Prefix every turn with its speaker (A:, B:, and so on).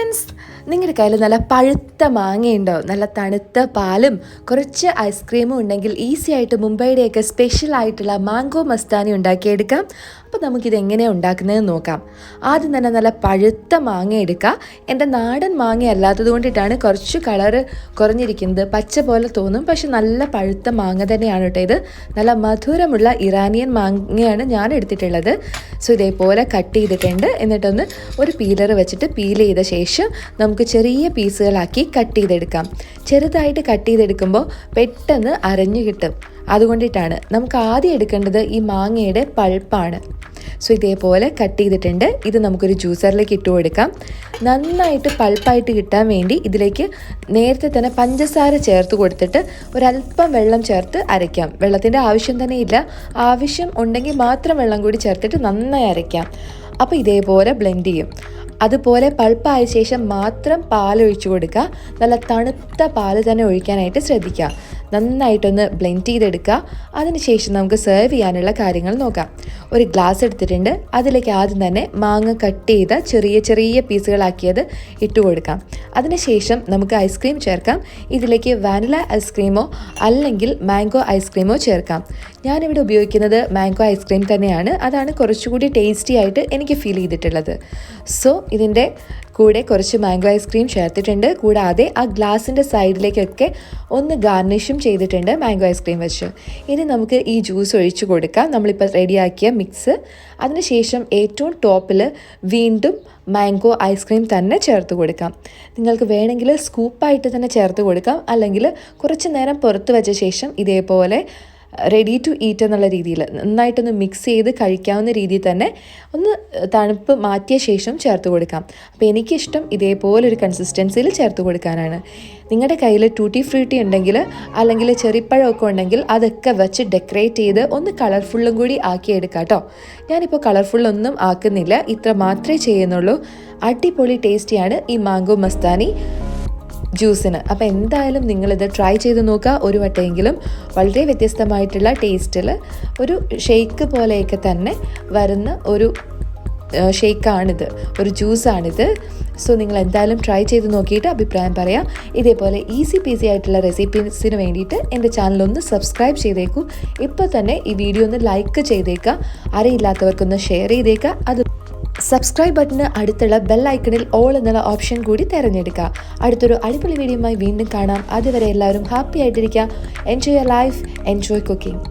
A: Friends, നിങ്ങളുടെ കയ്യിൽ നല്ല പഴുത്ത മാങ്ങയുണ്ടോ? നല്ല തണുത്ത പാലും കുറച്ച് ഐസ്ക്രീമും ഉണ്ടെങ്കിൽ ഈസി ആയിട്ട് മുംബൈയുടെയൊക്കെ സ്പെഷ്യൽ ആയിട്ടുള്ള മാംഗോ മസ്താനി ഉണ്ടാക്കിയെടുക്കാം. അപ്പോൾ നമുക്കിത് എങ്ങനെയാണ് ഉണ്ടാക്കുന്നതെന്ന് നോക്കാം. ആദ്യം തന്നെ നല്ല പഴുത്ത മാങ്ങ എടുക്കുക. എൻ്റെ നാടൻ മാങ്ങ അല്ലാത്തത് കൊണ്ടിട്ടാണ് കുറച്ച് കളറ് കുറഞ്ഞിരിക്കുന്നത്. പച്ച പോലെ തോന്നും, പക്ഷെ നല്ല പഴുത്ത മാങ്ങ തന്നെയാണ് കേട്ടോ ഇത്. നല്ല മധുരമുള്ള ഇറാനിയൻ മാങ്ങയാണ് ഞാൻ എടുത്തിട്ടുള്ളത്. സോ ഇതേപോലെ കട്ട് ചെയ്തിട്ടുണ്ട്. എന്നിട്ടൊന്ന് ഒരു പീലർ വെച്ചിട്ട് പീൽ ചെയ്ത ശേഷം നമുക്ക് ചെറിയ പീസുകളാക്കി കട്ട് ചെയ്തെടുക്കാം. ചെറുതായിട്ട് കട്ട് ചെയ്തെടുക്കുമ്പോൾ പെട്ടെന്ന് അരഞ്ഞു കിട്ടും. അതുകൊണ്ടിട്ടാണ് നമുക്ക് ആദ്യം എടുക്കേണ്ടത് ഈ മാങ്ങയുടെ പൾപ്പാണ്. സോ ഇതേപോലെ കട്ട് ചെയ്തിട്ടുണ്ട്. ഇത് നമുക്കൊരു ജ്യൂസറിലേക്ക് ഇട്ട് കൊടുക്കാം. നന്നായിട്ട് പൾപ്പായിട്ട് കിട്ടാൻ വേണ്ടി ഇതിലേക്ക് നേരത്തെ തന്നെ പഞ്ചസാര ചേർത്ത് കൊടുത്തിട്ട് ഒരല്പം വെള്ളം ചേർത്ത് അരയ്ക്കാം. വെള്ളത്തിൻ്റെ ആവശ്യം തന്നെ ഇല്ല, ആവശ്യം ഉണ്ടെങ്കിൽ മാത്രം വെള്ളം കൂടി ചേർത്തിട്ട് നന്നായി അരയ്ക്കാം. അപ്പോൾ ഇതേപോലെ ബ്ലെൻഡ് ചെയ്യും. അതുപോലെ പൾപ്പായ ശേഷം മാത്രം പാലൊഴിച്ചു കൊടുക്കുക. നല്ല തണുത്ത പാല് തന്നെ ഒഴിക്കാനായിട്ട് ശ്രദ്ധിക്കുക. നന്നായിട്ടൊന്ന് ബ്ലെൻഡ് ചെയ്തെടുക്കുക. അതിനുശേഷം നമുക്ക് സെർവ് ചെയ്യാനുള്ള കാര്യങ്ങൾ നോക്കാം. ഒരു ഗ്ലാസ് എടുത്തിട്ടുണ്ട്. അതിലേക്ക് ആദ്യം തന്നെ മാങ്ങ കട്ട് ചെയ്ത ചെറിയ ചെറിയ പീസുകളാക്കിയത് ഇട്ട് കൊടുക്കാം. അതിനുശേഷം നമുക്ക് ഐസ്ക്രീം ചേർക്കാം. ഇതിലേക്ക് വാനില ഐസ്ക്രീമോ അല്ലെങ്കിൽ മാംഗോ ഐസ്ക്രീമോ ചേർക്കാം. ഞാനിവിടെ ഉപയോഗിക്കുന്നത് മാംഗോ ഐസ്ക്രീം തന്നെയാണ്. അതാണ് കുറച്ചുകൂടി ടേസ്റ്റി ആയിട്ട് എനിക്ക് ഫീൽ ചെയ്തിട്ടുള്ളത്. സോ ഇതിൻ്റെ കൂടെ കുറച്ച് മാംഗോ ഐസ്ക്രീം ചേർത്തിട്ടുണ്ട്. കൂടാതെ ആ ഗ്ലാസിൻ്റെ സൈഡിലേക്കൊക്കെ ഒന്ന് ഗാർണിഷും ചെയ്തിട്ടുണ്ട് മാംഗോ ഐസ്ക്രീം വെച്ച്. ഇനി നമുക്ക് ഈ ജ്യൂസ് ഒഴിച്ചു കൊടുക്കാം, നമ്മളിപ്പോൾ റെഡിയാക്കിയ മിക്സ്. അതിനുശേഷം ഏറ്റവും ടോപ്പിൽ വീണ്ടും മാംഗോ ഐസ്ക്രീം തന്നെ ചേർത്ത് കൊടുക്കാം. നിങ്ങൾക്ക് വേണമെങ്കിൽ സ്കൂപ്പായിട്ട് തന്നെ ചേർത്ത് കൊടുക്കാം, അല്ലെങ്കിൽ കുറച്ച് നേരം പുറത്ത് വെച്ച ശേഷം ഇതേപോലെ റെഡി ടു ഈറ്റ് എന്നുള്ള രീതിയിൽ നന്നായിട്ടൊന്ന് മിക്സ് ചെയ്ത് കഴിക്കാവുന്ന രീതിയിൽ തന്നെ ഒന്ന് തണുപ്പ് മാറ്റിയ ശേഷം ചേർത്ത് കൊടുക്കാം. അപ്പോൾ എനിക്കിഷ്ടം ഇതേപോലെ ഒരു കൺസിസ്റ്റൻസിയിൽ ചേർത്ത് കൊടുക്കാനാണ്. നിങ്ങളുടെ കയ്യിൽ ടൂട്ടി ഫ്രൂട്ടി ഉണ്ടെങ്കിൽ അല്ലെങ്കിൽ ചെറിപ്പഴമൊക്കെ ഉണ്ടെങ്കിൽ അതൊക്കെ വെച്ച് ഡെക്കറേറ്റ് ചെയ്ത് ഒന്ന് കളർഫുള്ളും കൂടി ആക്കിയെടുക്കാം കേട്ടോ. ഞാനിപ്പോൾ കളർഫുള്ളൊന്നും ആക്കുന്നില്ല, ഇത്ര മാത്രമേ ചെയ്യുന്നുള്ളൂ. അടിപൊളി ടേസ്റ്റിയാണ് ഈ മാംഗോ മസ്താനി ജ്യൂസിന്. അപ്പോൾ എന്തായാലും നിങ്ങളിത് ട്രൈ ചെയ്ത് നോക്കുക ഒരു വട്ടമെങ്കിലും. വളരെ വ്യത്യസ്തമായിട്ടുള്ള ടേസ്റ്റിൽ ഒരു ഷേക്ക് പോലെയൊക്കെ തന്നെ വരുന്ന ഒരു ഷേക്കാണിത്, ഒരു ജ്യൂസാണിത്. സോ നിങ്ങൾ എന്തായാലും ട്രൈ ചെയ്ത് നോക്കിയിട്ട് അഭിപ്രായം പറയാം. ഇതേപോലെ ഈസി പീസി ആയിട്ടുള്ള റെസിപ്പീസിന് വേണ്ടിയിട്ട് എൻ്റെ ചാനലൊന്ന് സബ്സ്ക്രൈബ് ചെയ്തേക്കൂ. ഇപ്പോൾ തന്നെ ഈ വീഡിയോ ഒന്ന് ലൈക്ക് ചെയ്തേക്കുക, അറിയില്ലാത്തവർക്കൊന്ന് ഷെയർ ചെയ്തേക്കുക. അത് സബ്സ്ക്രൈബ് ബട്ടന് അടുത്തുള്ള ബെൽ ഐക്കണിൽ ഓൾ എന്നുള്ള ഓപ്ഷൻ കൂടി തിരഞ്ഞെടുക്കുക. അടുത്തൊരു അടിപൊളി വീഡിയോയുമായി വീണ്ടും കാണാം. അതുവരെ എല്ലാവരും ഹാപ്പി ആയിട്ടിരിക്കുക. Enjoy your life, enjoy cooking.